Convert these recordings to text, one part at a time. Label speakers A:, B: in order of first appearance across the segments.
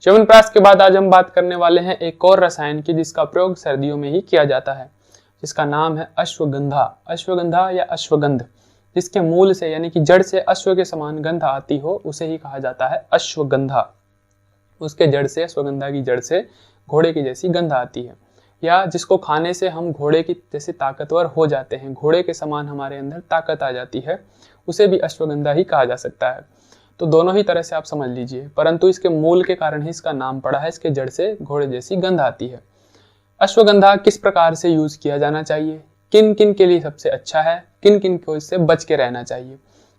A: च्यवनप्राश के बाद आज हम बात करने वाले हैं एक और रसायन की जिसका प्रयोग सर्दियों में ही किया जाता है, जिसका नाम है अश्वगंधा। अश्वगंधा या अश्वगंध, जिसके मूल से यानी कि जड़ से अश्व के समान गंध आती हो उसे ही कहा जाता है अश्वगंधा। उसके जड़ से, अश्वगंधा की जड़ से घोड़े की जैसी गंध आती है, या जिसको खाने से हम घोड़े की जैसे ताकतवर हो जाते हैं, घोड़े के समान हमारे अंदर ताकत आ जाती है, उसे भी अश्वगंधा ही कहा जा सकता है। तो दोनों ही तरह से आप समझ लीजिए, परंतु इसके मूल के कारण ही इसका नाम पड़ा है। इसके जड़ से घोड़े जैसी गंध आती है। अश्वगंधा किस प्रकार से यूज किया जाना चाहिए, किन किन के लिए सबसे अच्छा है, किन किन को इससे बच के रहना चाहिए,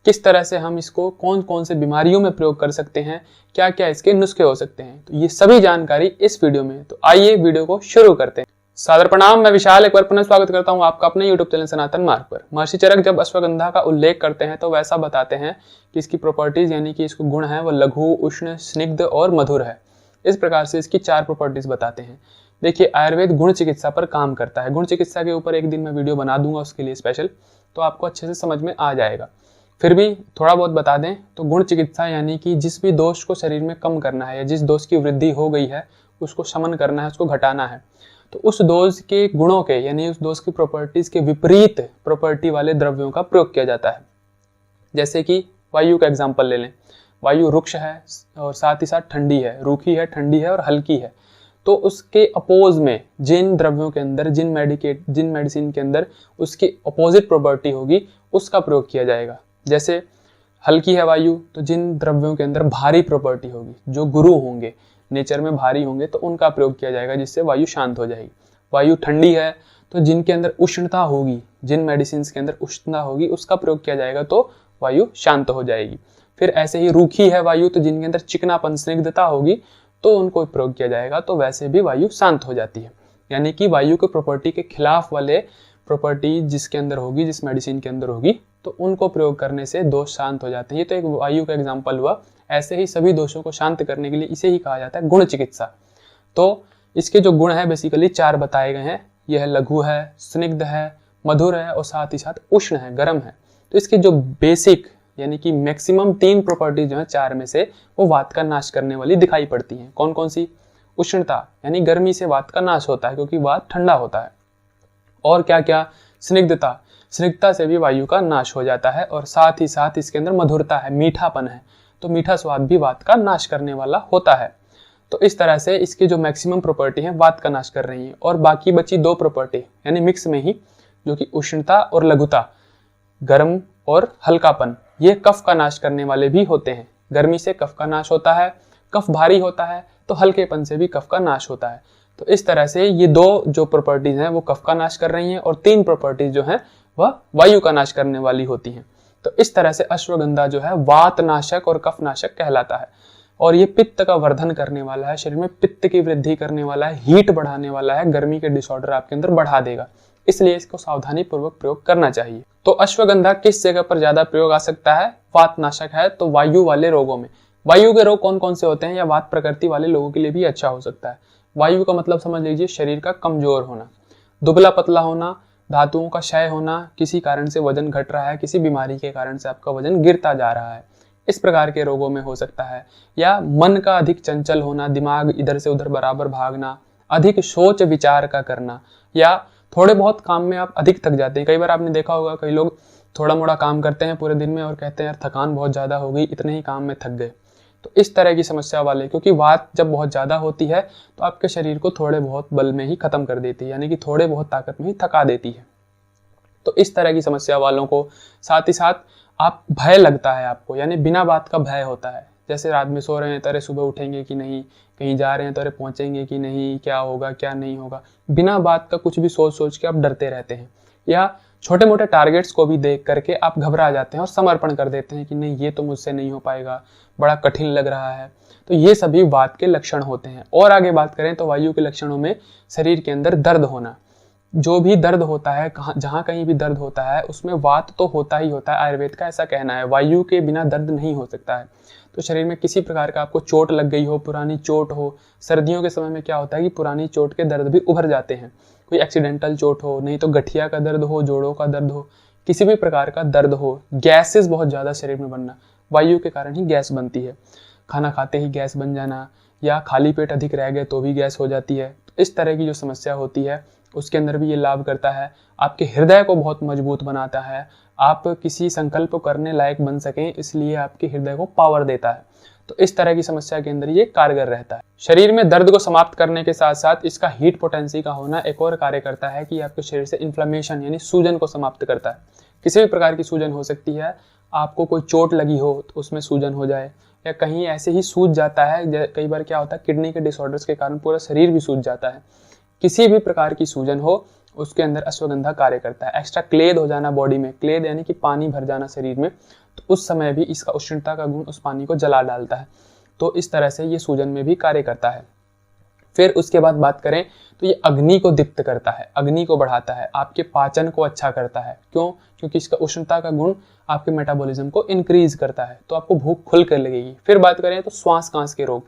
A: किस तरह से हम इसको कौन कौन से बीमारियों में प्रयोग कर सकते हैं, क्या क्या इसके नुस्खे हो सकते हैं, तो ये सभी जानकारी इस वीडियो में। तो आइए वीडियो को शुरू करते हैं। सादर प्रणाम, मैं विशाल एक बार पुनः स्वागत करता हूं आपका अपने YouTube चैनल सनातन मार्ग पर। महर्षि चरक जब अश्वगंधा का उल्लेख करते हैं तो वैसा बताते हैं कि इसकी प्रॉपर्टीज यानी कि इसको गुण है वो लघु, उष्ण, स्निग्ध और मधुर है। इस प्रकार से इसकी 4 प्रॉपर्टीज बताते हैं। देखिए, आयुर्वेद गुण चिकित्सा पर काम करता है। गुण चिकित्सा के ऊपर एक दिन मैं वीडियो बना दूंगा उसके लिए स्पेशल, तो आपको अच्छे से समझ में आ जाएगा। फिर भी थोड़ा बहुत बता दें तो गुण चिकित्सा यानी कि जिस भी दोष को शरीर में कम करना है या जिस दोष की वृद्धि हो गई है उसको शमन करना है, उसको घटाना है, तो उस दोष के गुणों के यानी उस दोष की प्रॉपर्टीज के विपरीत प्रॉपर्टी वाले द्रव्यों का प्रयोग किया जाता है। जैसे कि वायु का एग्जाम्पल ले लें। वायु रुक्ष है और साथ ही साथ ठंडी है, रूखी है, ठंडी है और हल्की है। तो उसके अपोज में जिन द्रव्यों के अंदर, जिन मेडिसिन के अंदर उसकी अपोजिट प्रॉपर्टी होगी उसका प्रयोग किया जाएगा। जैसे हल्की है वायु, तो जिन द्रव्यों के अंदर भारी प्रॉपर्टी होगी, जो गुरु होंगे, नेचर में भारी होंगे, तो उनका प्रयोग किया जाएगा जिससे वायु शांत हो जाएगी। वायु ठंडी है तो जिनके अंदर उष्णता होगी, जिन मेडिसिन के अंदर उष्णता होगी उसका प्रयोग किया जाएगा तो वायु शांत हो जाएगी। फिर ऐसे ही रूखी है वायु, तो जिनके अंदर चिकनापन, स्निग्धता होगी तो उनको प्रयोग किया जाएगा तो वैसे भी वायु शांत हो जाती है। यानी कि वायु के प्रॉपर्टी के खिलाफ वाले प्रॉपर्टी जिसके अंदर होगी, जिस मेडिसिन के अंदर होगी, तो उनको प्रयोग करने से दोष शांत हो जाते हैं। ये तो एक वायु का एग्जाम्पल हुआ। ऐसे ही सभी दोषों को शांत करने के लिए इसे ही कहा जाता है गुण चिकित्सा। तो इसके जो गुण है बेसिकली 4 बताए गए हैं। यह लघु है, स्निग्ध है, मधुर है और साथ ही साथ उष्ण है, गर्म है। तो इसके जो बेसिक यानी कि मैक्सिमम 3 प्रॉपर्टी जो है 4 में से, वो वात का नाश करने वाली दिखाई पड़ती हैं। कौन कौन सी? उष्णता यानी गर्मी से वात का नाश होता है क्योंकि वात ठंडा होता है। और क्या क्या? स्निग्धता, स्निग्धता से भी वायु का नाश हो जाता है। और साथ ही साथ इसके अंदर मधुरता है, मीठापन है, तो मीठा स्वाद भी वात का नाश करने वाला होता है। तो इस तरह से इसकी जो मैक्सिमम प्रॉपर्टी है वात का नाश कर रही है। और बाकी बची 2 प्रॉपर्टी यानी मिक्स में ही, जो कि उष्णता और लघुता, गर्म और हल्कापन, ये कफ का नाश करने वाले भी होते हैं। गर्मी से कफ का नाश होता है, कफ भारी होता है तो हल्केपन से भी कफ का नाश होता है। तो इस तरह से ये 2 जो प्रॉपर्टीज हैं वो कफ का नाश कर रही हैं और 3 प्रॉपर्टीज जो हैं वह वायु का नाश करने वाली होती हैं। तो इस तरह से अश्वगंधा जो है वात नाशक और कफ नाशक कहलाता है। और ये पित्त का वर्धन करने वाला है, शरीर में पित्त की वृद्धि करने वाला है, हीट बढ़ाने वाला है, गर्मी के डिसऑर्डर आपके अंदर बढ़ा देगा। इसलिए इसको सावधानी पूर्वक प्रयोग करना चाहिए। तो अश्वगंधा किस जगह पर ज्यादा प्रयोग आ सकता है? वात नाशक है तो वायु वाले रोगों में। वायु के रोग कौन कौन से होते हैं, या वात प्रकृति वाले लोगों के लिए भी अच्छा हो सकता है। वायु का मतलब समझ लीजिए शरीर का कमजोर होना, दुबला पतला होना, धातुओं का क्षय होना, किसी कारण से वजन घट रहा है, किसी बीमारी के कारण से आपका वजन गिरता जा रहा है, इस प्रकार के रोगों में हो सकता है। या मन का अधिक चंचल होना, दिमाग इधर से उधर बराबर भागना, अधिक सोच विचार का करना, या थोड़े बहुत काम में आप अधिक थक जाते हैं। कई बार आपने देखा होगा कई लोग थोड़ा मोड़ा काम करते हैं पूरे दिन में और कहते हैं यार थकान बहुत ज्यादा हो गई, इतने ही काम में थक गए। तो इस तरह की समस्या वाले, क्योंकि वात जब बहुत ज्यादा होती है तो आपके शरीर को थोड़े बहुत बल में ही खत्म कर देती है, यानी कि थोड़े बहुत ताकत में ही थका देती है। तो इस तरह की समस्या वालों को, साथ ही साथ आप भय लगता है आपको, यानी बिना बात का भय होता है। जैसे रात में सो रहे हैं तो अरे सुबह उठेंगे कि नहीं, कहीं जा रहे हैं तो अरे पहुंचेंगे कि नहीं, क्या होगा क्या नहीं होगा, बिना बात का कुछ भी सोच सोच के आप डरते रहते हैं। या छोटे मोटे टारगेट्स को भी देख करके आप घबरा जाते हैं और समर्पण कर देते हैं कि नहीं ये तो मुझसे नहीं हो पाएगा, बड़ा कठिन लग रहा है। तो ये सभी वात के लक्षण होते हैं। और आगे बात करें तो वायु के लक्षणों में शरीर के अंदर दर्द होना। जो भी दर्द होता है, जहां कहीं भी दर्द होता है उसमें वात तो होता ही होता है। आयुर्वेद का ऐसा कहना है, वायु के बिना दर्द नहीं हो सकता है। तो शरीर में किसी प्रकार का आपको चोट लग गई हो, पुरानी चोट हो, सर्दियों के समय में क्या होता है कि पुरानी चोट के दर्द भी उभर जाते हैं। कोई एक्सीडेंटल चोट हो, नहीं तो गठिया का दर्द हो, जोड़ों का दर्द हो, किसी भी प्रकार का दर्द हो, गैसेस बहुत ज्यादा शरीर में बनना, वायु के कारण ही गैस बनती है। खाना खाते ही गैस बन जाना, या खाली पेट अधिक रह गए तो भी गैस हो जाती है। इस तरह की जो समस्या होती है उसके अंदर भी ये लाभ करता है। आपके हृदय को बहुत मजबूत बनाता है, आप किसी संकल्प को करने लायक बन सकें इसलिए आपके हृदय को पावर देता है। तो इस तरह की समस्या के अंदर ये कारगर रहता है। शरीर में दर्द को समाप्त करने के साथ साथ इसका हीट पोटेंसी का होना एक और कार्य करता है कि आपके शरीर से इन्फ्लेमेशन यानी सूजन को समाप्त करता है। किसी भी प्रकार की सूजन हो सकती है, आपको कोई चोट लगी हो तो उसमें सूजन हो जाए, या कहीं ऐसे ही सूज जाता है, कई बार क्या होता है किडनी के डिसऑर्डर्स के कारण पूरा शरीर भी सूज जाता है। किसी भी प्रकार की सूजन हो उसके अंदर अश्वगंधा कार्य करता है। एक्स्ट्रा क्लेद हो जाना बॉडी में, क्लेद यानी कि पानी भर जाना शरीर में, तो उस समय भी इसका उष्णता का गुण उस पानी को जला डालता है। तो इस तरह से ये सूजन में भी कार्य करता है। फिर उसके बाद बात करें तो ये अग्नि को दीप्त करता है, अग्नि को बढ़ाता है, आपके पाचन को अच्छा करता है। क्यों? क्योंकि इसका उष्णता का गुण आपके मेटाबॉलिज्म को इंक्रीज करता है, तो आपको भूख खुल कर लगेगी। फिर बात करें तो श्वास कांस के रोग,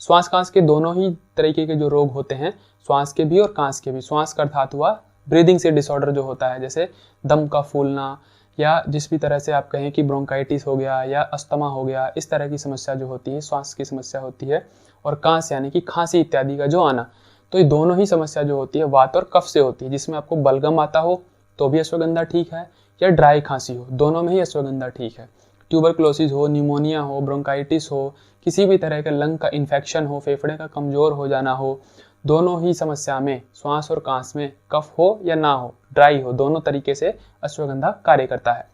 A: श्वास कांस के दोनों ही तरीके के जो रोग होते हैं, श्वास के भी और कांस के भी। श्वास का अर्थात हुआ ब्रीदिंग से डिसऑर्डर जो होता है, जैसे दम का फूलना, या जिस भी तरह से आप कहें कि ब्रोंकाइटिस हो गया या अस्थमा हो गया, इस तरह की समस्या जो होती है श्वास की समस्या होती है। और कांस यानी कि खांसी इत्यादि का जो आना, तो ये दोनों ही समस्या जो होती है वात और कफ से होती है। जिसमें आपको बलगम आता हो तो भी अश्वगंधा ठीक है, या ड्राई खांसी हो, दोनों में ही अश्वगंधा ठीक है। ट्यूबरक्लोसिस हो, निमोनिया हो, ब्रोंकाइटिस हो, किसी भी तरह के लंग का इन्फेक्शन हो, फेफड़े का कमजोर हो जाना हो, दोनों ही समस्या में श्वास और कांस में कफ हो या ना हो, ड्राई हो, दोनों तरीके से अश्वगंधा कार्य करता है।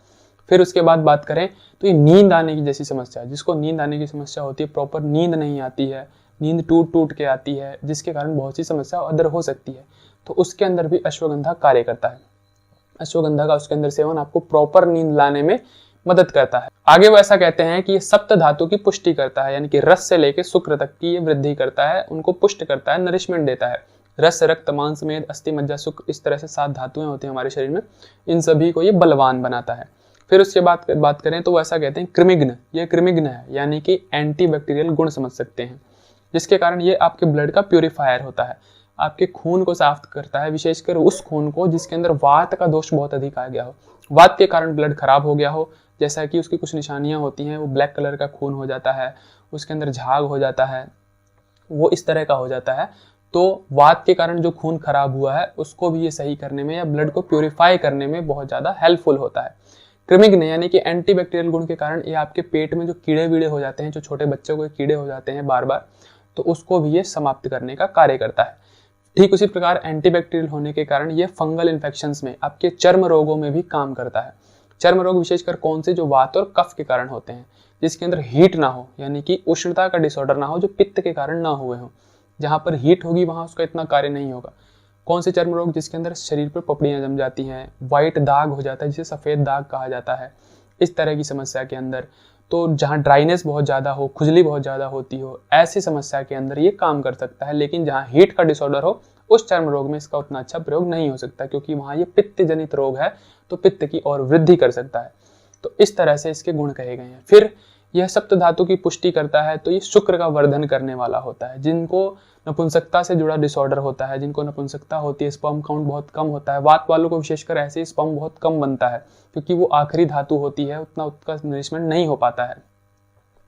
A: फिर उसके बाद बात करें तो ये नींद आने की जैसी समस्या, जिसको नींद आने की समस्या होती है, प्रॉपर नींद नहीं आती है, नींद टूट टूट के आती है, जिसके कारण बहुत सी समस्या अदर हो सकती है, तो उसके अंदर भी अश्वगंधा कार्य करता है। अश्वगंधा का उसके अंदर सेवन आपको प्रॉपर नींद लाने में मदद करता है। आगे वो ऐसा कहते हैं कि ये सप्त धातु की पुष्टि करता है, यानी कि रस से लेकर शुक्र तक की ये वृद्धि करता है, उनको पुष्ट करता है, नरिशमेंट देता है। रस, रक्त, मांस, मेद, अस्थि, मज्जा, शुक्र, इस तरह से 7 धातुएं होती हैं हमारे शरीर में, इन सभी को ये बलवान बनाता है। फिर उसके बाद बात करें तो वो ऐसा कहते हैं कृमिघ्न, ये कृमिघ्न है, यानी कि एंटी बैक्टीरियल गुण समझ सकते हैं, जिसके कारण ये आपके ब्लड का प्यूरिफायर होता है, आपके खून को साफ करता है, विशेषकर उस खून को जिसके अंदर वात का दोष बहुत अधिक आ गया हो, वात के कारण ब्लड खराब हो गया हो, जैसा कि उसकी कुछ निशानियां होती हैं, वो ब्लैक कलर का खून हो जाता है, उसके अंदर झाग हो जाता है, वो इस तरह का हो जाता है। तो वात के कारण जो खून खराब हुआ है उसको भी ये सही करने में या ब्लड को प्यूरिफाई करने में बहुत ज़्यादा हेल्पफुल होता है। कृमिघ्न यानी कि एंटीबैक्टीरियल गुण के कारण ये आपके पेट में जो कीड़े वीड़े हो जाते हैं, जो छोटे बच्चों को कीड़े हो जाते हैं बार बार, तो उसको भी ये समाप्त करने का कार्य करता है। ठीक उसी प्रकार एंटीबैक्टीरियल होने के कारण ये फंगल इन्फेक्शंस में, आपके चर्म रोगों में भी काम करता है। चर्म रोग विशेषकर कौन से, जो वात और कफ के कारण होते हैं, जिसके अंदर हीट ना हो, यानी कि उष्णता का डिसऑर्डर ना हो, जो पित्त के कारण ना हुए हो। जहां पर हीट होगी वहां उसका इतना कार्य नहीं होगा। कौन से चर्म रोग, जिसके अंदर शरीर पर पपड़ियां जम जाती हैं, व्हाइट दाग हो जाता है जिसे सफेद दाग कहा जाता है, इस तरह की समस्या के अंदर, तो जहाँ ड्राइनेस बहुत ज़्यादा हो, खुजली बहुत ज़्यादा होती हो, ऐसी समस्या के अंदर ये काम कर सकता है। लेकिन जहाँ हीट का डिसऑर्डर हो उस चर्म रोग में इसका उतना अच्छा प्रयोग नहीं हो सकता, क्योंकि वहाँ ये पित्त जनित रोग है, तो पित्त की और वृद्धि कर सकता है। तो इस तरह से इसके गुण कहे गए हैं। फिर यह सप्त धातु की पुष्टि करता है, तो ये शुक्र का वर्धन करने वाला होता है। जिनको नपुंसकता से जुड़ा डिसऑर्डर होता है, जिनको नपुंसकता होती है, स्पर्म काउंट बहुत कम होता है, वात वालों को विशेषकर ऐसे ही स्पर्म बहुत कम बनता है, क्योंकि वो आखिरी धातु होती है, उतना उसका नरिशमेंट नहीं हो पाता है,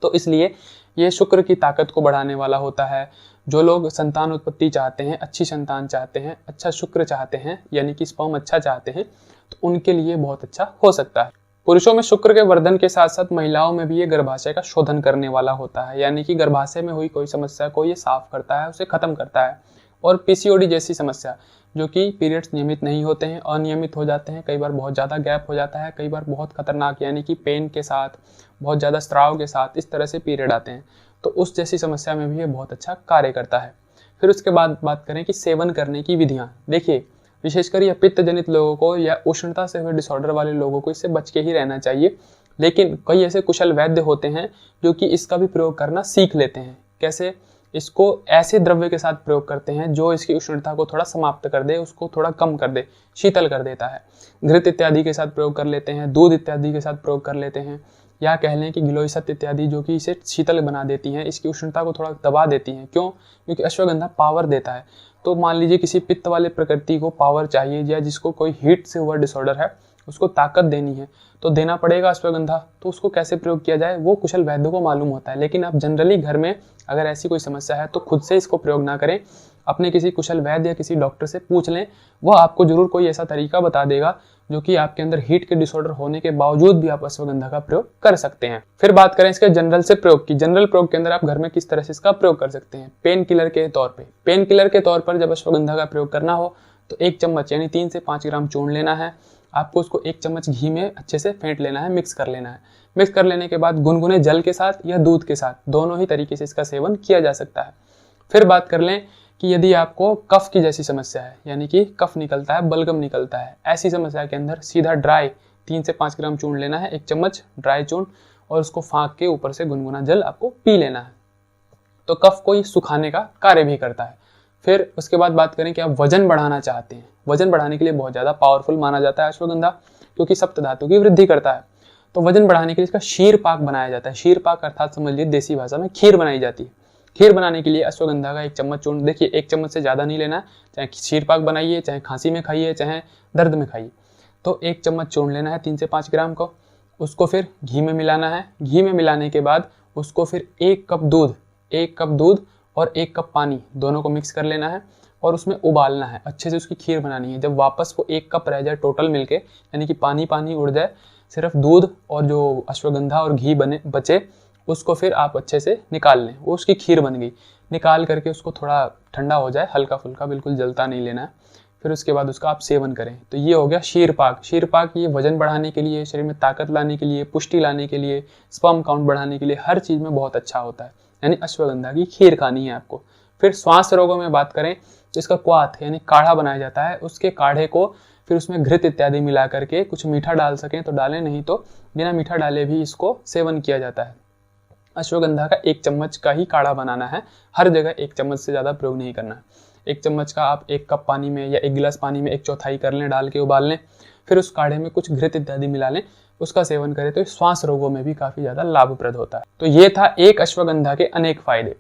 A: तो इसलिए ये शुक्र की ताकत को बढ़ाने वाला होता है। जो लोग संतान उत्पत्ति चाहते हैं, अच्छी संतान चाहते हैं, अच्छा शुक्र चाहते हैं, यानी कि स्पर्म अच्छा चाहते हैं, तो उनके लिए बहुत अच्छा हो सकता है। पुरुषों में शुक्र के वर्धन के साथ साथ महिलाओं में भी ये गर्भाशय का शोधन करने वाला होता है, यानी कि गर्भाशय में हुई कोई समस्या को ये साफ करता है, उसे खत्म करता है। और पीसीओडी जैसी समस्या, जो कि पीरियड्स नियमित नहीं होते हैं, अनियमित हो जाते हैं, कई बार बहुत ज़्यादा गैप हो जाता है, कई बार बहुत खतरनाक यानी कि पेन के साथ, बहुत ज़्यादा स्त्राव के साथ, इस तरह से पीरियड आते हैं, तो उस जैसी समस्या में भी ये बहुत अच्छा कार्य करता है। फिर उसके बाद बात करें कि सेवन करने की विधियाँ। देखिए, विशेषकर यह पित्त जनित लोगों को या उष्णता से हुए डिसऑर्डर वाले लोगों को इससे बच के ही रहना चाहिए। लेकिन कई ऐसे कुशल वैद्य होते हैं जो कि इसका भी प्रयोग करना सीख लेते हैं। कैसे? इसको ऐसे द्रव्य के साथ प्रयोग करते हैं जो इसकी उष्णता को थोड़ा समाप्त कर दे, उसको थोड़ा कम कर दे, शीतल कर देता है। घृत इत्यादि के साथ प्रयोग कर लेते हैं, दूध इत्यादि के साथ प्रयोग कर लेते हैं, या कह लें कि गिलोय सत्य इत्यादि, जो कि इसे शीतल बना देती हैं, इसकी उष्णता को थोड़ा दबा देती हैं। क्यों? क्योंकि अश्वगंधा पावर देता है। तो मान लीजिए किसी पित्त वाले प्रकृति को पावर चाहिए, या जिसको कोई हीट से हुआ डिसऑर्डर है, उसको ताकत देनी है तो देना पड़ेगा अश्वगंधा। तो उसको कैसे प्रयोग किया जाए वो कुशल वैद्यों को मालूम होता है, लेकिन आप जनरली घर में अगर ऐसी कोई समस्या है तो खुद से इसको प्रयोग ना करें, अपने किसी कुशल वैद्य या किसी डॉक्टर से पूछ लें, वो आपको जरूर कोई ऐसा तरीका बता देगा जो कि आपके अंदर हीट के डिसऑर्डर होने के बावजूद भी आप अश्वगंधा का प्रयोग कर सकते हैं। फिर बात करें इसके जनरल से प्रयोग की। जनरल प्रयोग के अंदर आप घर में किस तरह से इसका प्रयोग कर सकते हैं। पेन किलर के तौर पे, पेन किलर के तौर पर जब अश्वगंधा का प्रयोग करना हो तो 1 चम्मच यानी 3 से 5 ग्राम चूर्ण लेना है। आपको उसको 1 चम्मच घी में अच्छे से फेंट लेना है, मिक्स कर लेना है। मिक्स कर लेने के बाद गुनगुने जल के साथ या दूध के साथ, दोनों ही तरीके से इसका सेवन किया जा सकता है। फिर बात कर लें कि यदि आपको कफ की जैसी समस्या है, यानी कि कफ निकलता है, बलगम निकलता है, ऐसी समस्या के अंदर सीधा ड्राई 3 से 5 ग्राम चूर्ण लेना है, 1 चम्मच ड्राई चूर्ण, और उसको फाँक के ऊपर से गुनगुना जल आपको पी लेना है। तो कफ को ये सुखाने का कार्य भी करता है। फिर उसके बाद बात करें कि आप वजन बढ़ाना चाहते हैं। वजन बढ़ाने के लिए बहुत ज़्यादा पावरफुल माना जाता है अश्वगंधा, क्योंकि सप्त धातु की वृद्धि करता है। तो वजन बढ़ाने के लिए इसका शीर पाक बनाया जाता है। शीर पाक अर्थात समझ लीजिए देसी भाषा में खीर बनाई जाती है। खीर बनाने के लिए अश्वगंधा का 1 चम्मच चूर्ण, देखिए 1 चम्मच से ज़्यादा नहीं लेना है, चाहे शीर पाक बनाइए, चाहे खांसी में खाइए, चाहे दर्द में खाइए। तो 1 चम्मच चूर्ण लेना है 3 से 5 ग्राम को, उसको फिर घी में मिलाना है। घी में मिलाने के बाद उसको फिर 1 कप दूध और 1 कप पानी दोनों को मिक्स कर लेना है और उसमें उबालना है, अच्छे से उसकी खीर बनानी है। जब वापस वो 1 कप रह जाए टोटल मिलके, यानी कि पानी पानी उड़ जाए, सिर्फ दूध और जो अश्वगंधा और घी बचे, उसको फिर आप अच्छे से निकाल लें। वो उसकी खीर बन गई। निकाल करके उसको थोड़ा ठंडा हो जाए, हल्का फुल्का, बिल्कुल जलता नहीं लेना है। फिर उसके बाद उसका आप सेवन करें। तो ये हो गया शीर पाक। शीर पाक ये वजन बढ़ाने के लिए, शरीर में ताकत लाने के लिए, पुष्टि लाने के लिए, स्पर्म काउंट बढ़ाने के लिए, हर चीज़ में बहुत अच्छा होता है। यानी अश्वगंधा की खीर खानी है आपको। फिर श्वास रोगों में बात करें तो इसका क्वाथ यानी काढ़ा बनाया जाता है। उसके काढ़े को फिर उसमें घृत इत्यादि मिला करके, कुछ मीठा डाल सकें तो डालें, नहीं तो बिना मीठा डाले भी इसको सेवन किया जाता है। अश्वगंधा का 1 चम्मच का ही काढ़ा बनाना है, हर जगह 1 चम्मच से ज़्यादा प्रयोग नहीं करना है। 1 चम्मच का आप 1 कप पानी में या 1 गिलास पानी में 1/4 कर लें, डाल के उबाल लें। फिर उस काढ़े में कुछ घृत इत्यादि मिला लें, उसका सेवन करें तो श्वास रोगों में भी काफ़ी ज़्यादा लाभप्रद होता है। तो ये था एक अश्वगंधा के अनेक फायदे।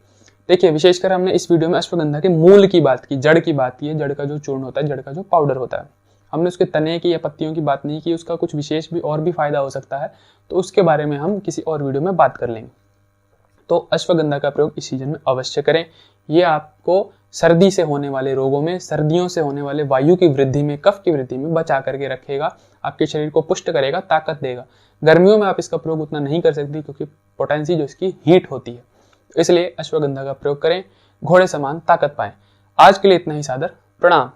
A: देखिए, विशेषकर हमने इस वीडियो में अश्वगंधा के मूल की बात की, जड़ की बात की है, जड़ का जो चूर्ण होता है, जड़ का जो पाउडर होता है। हमने उसके तने की या पत्तियों की बात नहीं की, उसका कुछ विशेष भी और भी फायदा हो सकता है, तो उसके बारे में हम किसी और वीडियो में बात कर लेंगे। तो अश्वगंधा का प्रयोग इस सीजन में अवश्य करें। ये आपको सर्दी से होने वाले रोगों में, सर्दियों से होने वाले वायु की वृद्धि में, कफ की वृद्धि में बचा करके रखेगा, आपके शरीर को पुष्ट करेगा, ताकत देगा। गर्मियों में आप इसका प्रयोग उतना नहीं कर सकती क्योंकि पोटेंसी जो इसकी हीट होती है, इसलिए अश्वगंधा का प्रयोग करें, घोड़े समान ताकत पाएं। आज के लिए इतना ही, सादर प्रणाम।